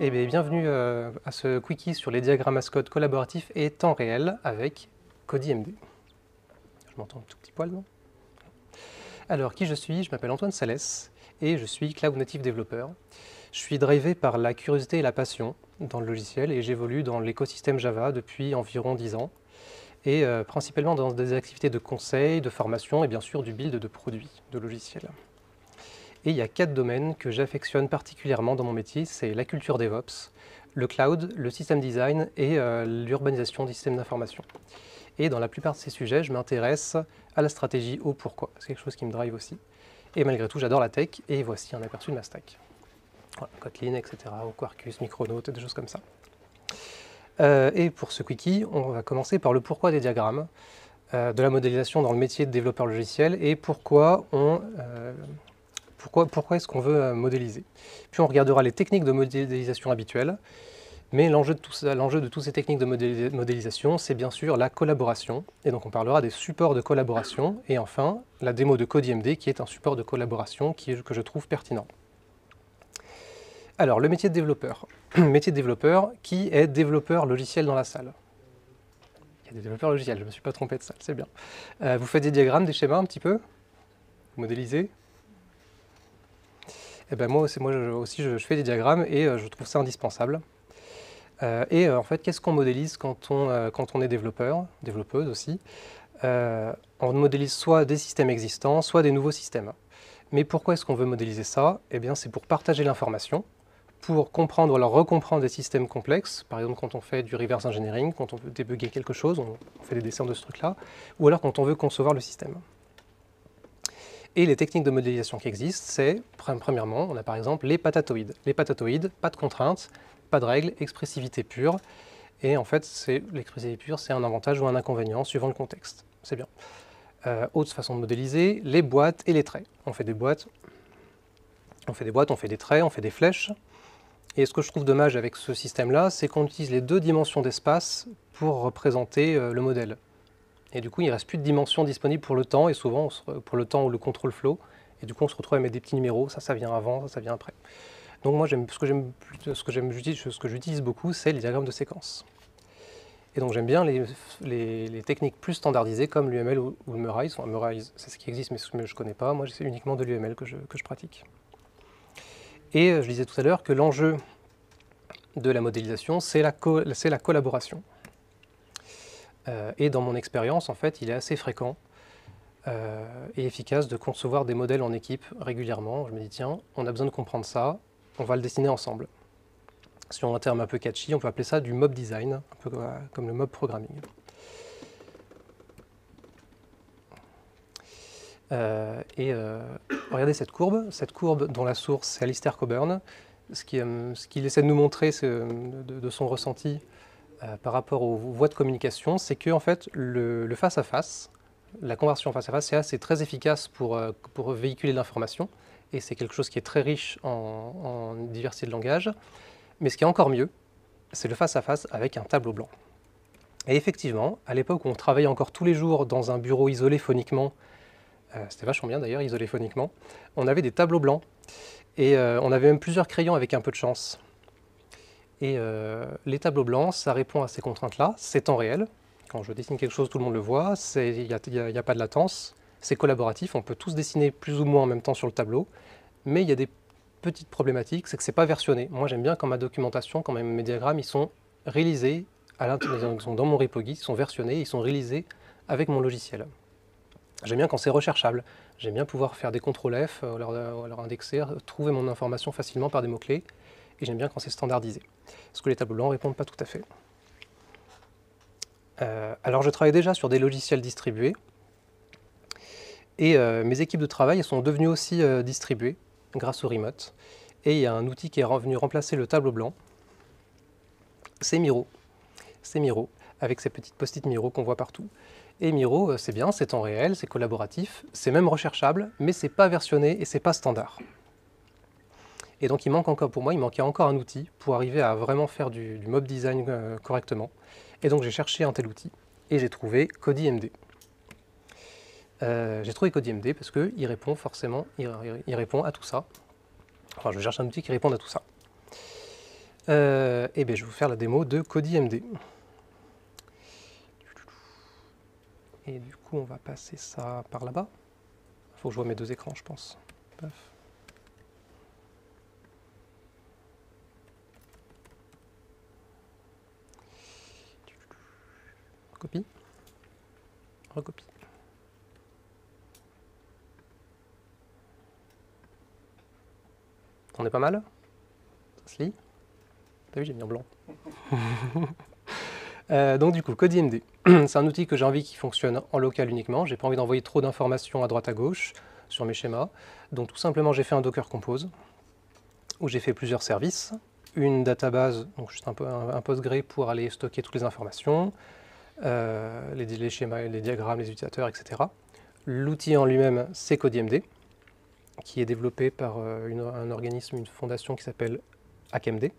Eh bien, bienvenue à ce quickie sur les diagrammes ASCODE collaboratifs et temps réel avec CodyMD. Je m'entends un tout petit poil, non? Alors, qui je suis? Je m'appelle Antoine Salès et je suis Cloud Native Developer. Je suis drivé par la curiosité et la passion dans le logiciel et j'évolue dans l'écosystème Java depuis environ 10 ans et principalement dans des activités de conseil, de formation et bien sûr du build de produits, de logiciels. Et il y a 4 domaines que j'affectionne particulièrement dans mon métier, c'est la culture DevOps, le cloud, le système design et l'urbanisation des systèmes d'information. Et dans la plupart de ces sujets, je m'intéresse à la stratégie, au pourquoi. C'est quelque chose qui me drive aussi. Et malgré tout, j'adore la tech et voici un aperçu de ma stack. Voilà, Kotlin, etc., ou Quarkus, Micronaut, des choses comme ça. Et pour ce quickie, on va commencer par le pourquoi des diagrammes, de la modélisation dans le métier de développeur logiciel et pourquoi est-ce qu'on veut modéliser. Puis on regardera les techniques de modélisation habituelles, mais l'enjeu de toutes ces techniques de modélisation, c'est bien sûr la collaboration, et donc on parlera des supports de collaboration, et enfin la démo de CodyMD qui est un support de collaboration que je trouve pertinent. Alors le métier de développeur. Métier de développeur, qui est développeur logiciel dans la salle? Il y a des développeurs logiciels, je ne me suis pas trompé de salle, c'est bien. Vous faites des diagrammes, des schémas un petit peu? Vous modélisez? Eh ben moi aussi, je fais des diagrammes et je trouve ça indispensable. En fait, qu'est-ce qu'on modélise quand on est développeur, développeuse aussi? On modélise soit des systèmes existants, soit des nouveaux systèmes. Mais pourquoi est-ce qu'on veut modéliser ça? Eh bien, c'est pour partager l'information, pour comprendre ou alors recomprendre des systèmes complexes. Par exemple, quand on fait du reverse engineering, quand on veut débugger quelque chose, on fait des dessins de ce truc-là, ou alors quand on veut concevoir le système. Et les techniques de modélisation qui existent, c'est, premièrement, on a par exemple les patatoïdes. Les patatoïdes, pas de contraintes, pas de règles, expressivité pure. Et en fait, l'expressivité pure, c'est un avantage ou un inconvénient suivant le contexte. C'est bien. Autre façon de modéliser, les boîtes et les traits. On fait des boîtes, on fait des traits, on fait des flèches. Et ce que je trouve dommage avec ce système-là, c'est qu'on utilise les deux dimensions d'espace pour représenter le modèle. Et du coup, il ne reste plus de dimensions disponibles pour le temps, et souvent, pour le temps ou le control flow. Et du coup, on se retrouve à mettre des petits numéros, ça vient avant, ça vient après. Donc moi, ce que j'utilise beaucoup, c'est les diagrammes de séquence. Et donc j'aime bien les techniques plus standardisées comme l'UML ou le Merise. Enfin, Merise, c'est ce qui existe, mais je ne connais pas. Moi, c'est uniquement de l'UML que je pratique. Et je disais tout à l'heure que l'enjeu de la modélisation, c'est la collaboration. Et dans mon expérience, en fait, il est assez fréquent et efficace de concevoir des modèles en équipe régulièrement. Je me dis, tiens, on a besoin de comprendre ça, on va le dessiner ensemble. Si on a un terme un peu catchy, on peut appeler ça du mob design, un peu comme le mob programming. Regardez cette courbe dont la source c'est Alistair Cockburn. Ce qu'il essaie de nous montrer de son ressenti par rapport aux voies de communication, c'est que en fait, le face-à-face, la conversion face-à-face, c'est très efficace pour véhiculer l'information, et c'est quelque chose qui est très riche en diversité de langage. Mais ce qui est encore mieux, c'est le face-à-face avec un tableau blanc. Et effectivement, à l'époque où on travaillait encore tous les jours dans un bureau isolé phoniquement, c'était vachement bien d'ailleurs, isolé phoniquement, on avait des tableaux blancs, et on avait même plusieurs crayons avec un peu de chance. Et les tableaux blancs, ça répond à ces contraintes-là, c'est temps réel. Quand je dessine quelque chose, tout le monde le voit, il n'y a pas de latence, c'est collaboratif, on peut tous dessiner plus ou moins en même temps sur le tableau, mais il y a des petites problématiques, c'est que c'est pas versionné. Moi j'aime bien quand ma documentation, quand mes diagrammes, ils sont réalisés, ils sont dans mon repo Git, ils sont versionnés, ils sont réalisés avec mon logiciel. J'aime bien quand c'est recherchable, j'aime bien pouvoir faire des CTRL F, leur indexer, trouver mon information facilement par des mots-clés, et j'aime bien quand c'est standardisé. Parce que les tableaux blancs ne répondent pas tout à fait. Alors je travaille déjà sur des logiciels distribués, et mes équipes de travail sont devenues aussi distribuées grâce au remote. Et il y a un outil qui est venu remplacer le tableau blanc, c'est Miro. C'est Miro, avec ces petites post-it Miro qu'on voit partout. Et Miro, c'est bien, c'est temps réel, c'est collaboratif, c'est même recherchable, mais c'est pas versionné et c'est pas standard. Et donc pour moi, il manquait encore un outil pour arriver à vraiment faire du mob design correctement. Et donc j'ai cherché un tel outil, et j'ai trouvé CodyMD. J'ai trouvé CodyMD parce qu'il répond forcément, il répond à tout ça. Enfin, je cherche un outil qui réponde à tout ça. Et bien je vais vous faire la démo de KodiMD. Et du coup on va passer ça par là-bas. Il faut que je vois mes deux écrans je pense. Paf. Copie. Recopie. On est pas mal? Ça se lit? T'as vu, j'ai mis en blanc. Donc du coup, KodiMD, c'est un outil que j'ai envie qui fonctionne en local uniquement. J'ai pas envie d'envoyer trop d'informations à droite à gauche sur mes schémas. Donc tout simplement, j'ai fait un Docker Compose où j'ai fait plusieurs services. Une database, donc juste un Postgre pour aller stocker toutes les informations, les schémas, les diagrammes, les utilisateurs, etc. L'outil en lui-même, c'est KodiMD, qui est développé par un organisme, une fondation qui s'appelle hackmd.io.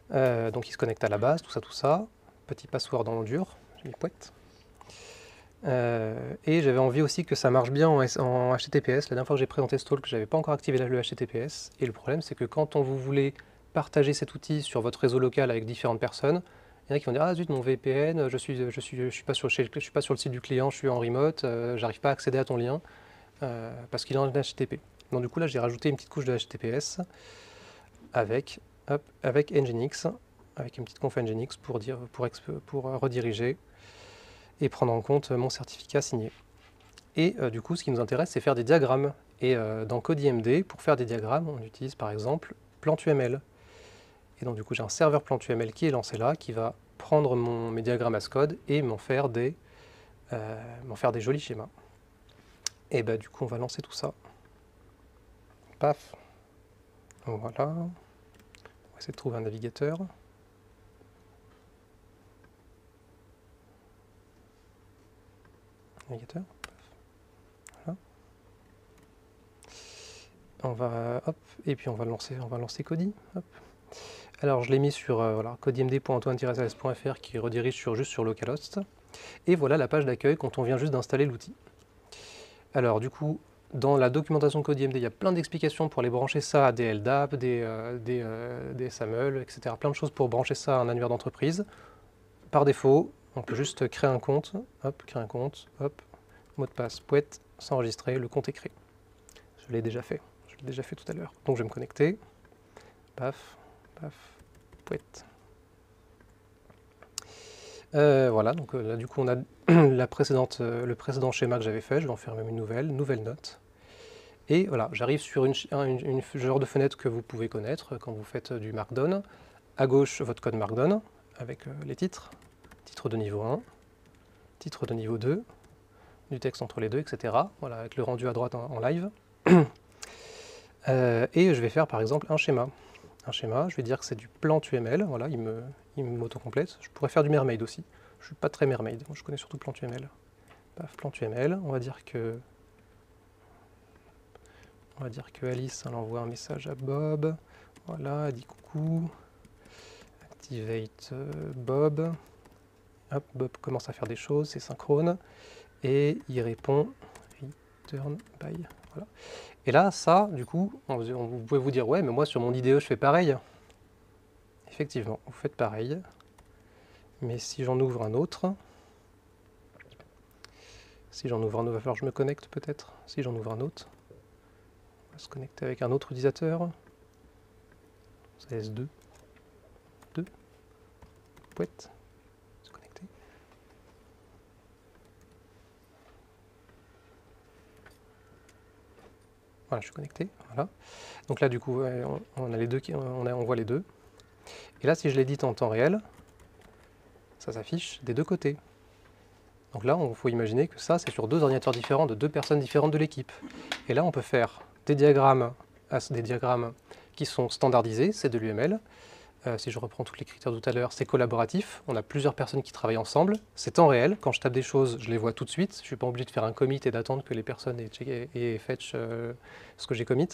Donc il se connecte à la base, tout ça. Petit password en dur, j'ai mis poète. Et j'avais envie aussi que ça marche bien en HTTPS. La dernière fois que j'ai présenté Stalk, je n'avais pas encore activé le HTTPS. Et le problème, c'est que quand vous voulez partager cet outil sur votre réseau local avec différentes personnes, il y en a qui vont dire « Ah zut, mon VPN, je suis pas sur le site du client, je suis en remote, j'arrive pas à accéder à ton lien parce qu'il est en HTTP. » Donc du coup là, j'ai rajouté une petite couche de HTTPS avec Nginx, avec une petite conf Nginx pour rediriger et prendre en compte mon certificat signé. Et du coup, ce qui nous intéresse, c'est faire des diagrammes. Et dans KodiMD, pour faire des diagrammes, on utilise par exemple PlantUML. Et donc du coup, j'ai un serveur PlantUML qui est lancé là, qui va prendre mes diagrammes as code et m'en faire des jolis schémas. Et bah du coup, on va lancer tout ça. Paf. Voilà. On va essayer de trouver un navigateur. Navigateur. Voilà. On va, hop, et puis on va lancer Kodi. Hop. Alors je l'ai mis sur voilà, kodimd.antoine-sales.fr qui redirige juste sur localhost. Et voilà la page d'accueil quand on vient juste d'installer l'outil. Alors du coup, dans la documentation de KodiMD, il y a plein d'explications pour aller brancher ça à des LDAP, des SAML, etc. Plein de choses pour brancher ça à un annuaire d'entreprise. Par défaut, on peut juste créer un compte, hop, mot de passe pouet, s'enregistrer, le compte est créé. Je l'ai déjà fait tout à l'heure. Donc je vais me connecter, paf, pouet. Voilà, donc là du coup on a le précédent schéma que j'avais fait, je vais en faire même une nouvelle note. Et voilà, j'arrive sur une genre de fenêtre que vous pouvez connaître quand vous faites du Markdown. À gauche, votre code Markdown, avec les titres de niveau 1, titre de niveau 2, du texte entre les deux, etc. Voilà, avec le rendu à droite en live. Et je vais faire par exemple un schéma. Je vais dire que c'est du PlantUML, voilà, il m'auto-complète. Je pourrais faire du Mermaid aussi. Je ne suis pas très Mermaid, moi je connais surtout PlantUML. Paf, PlantUML, on va dire que Alice, elle envoie un message à Bob. Voilà, elle dit coucou. Activate Bob. Hop, Bob commence à faire des choses, c'est synchrone. Et il répond return by. Voilà. Et là, ça, du coup, vous pouvez vous dire, ouais, mais moi sur mon IDE, je fais pareil. Effectivement, vous faites pareil. Mais si j'en ouvre un autre, il va falloir que je me connecte peut-être. Si j'en ouvre un autre, on va se connecter avec un autre utilisateur. Ça laisse 2. Pouette. Se connecter. Voilà, je suis connecté. Voilà. Donc là, du coup, on a les deux on voit les deux. Et là, si je l'édite en temps réel, ça s'affiche des deux côtés. Donc là, il faut imaginer que ça, c'est sur deux ordinateurs différents de deux personnes différentes de l'équipe. Et là, on peut faire des diagrammes qui sont standardisés, c'est de l'UML. Si je reprends tous les critères de tout à l'heure, c'est collaboratif. On a plusieurs personnes qui travaillent ensemble. C'est temps réel. Quand je tape des choses, je les vois tout de suite. Je ne suis pas obligé de faire un commit et d'attendre que les personnes aient fetch ce que j'ai commit.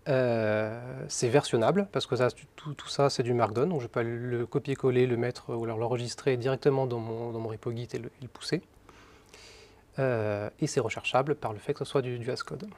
C'est versionnable parce que tout ça c'est du Markdown, donc je peux le copier-coller, le mettre ou l'enregistrer directement dans mon repo Git et le pousser. Et c'est recherchable par le fait que ce soit du Hascode.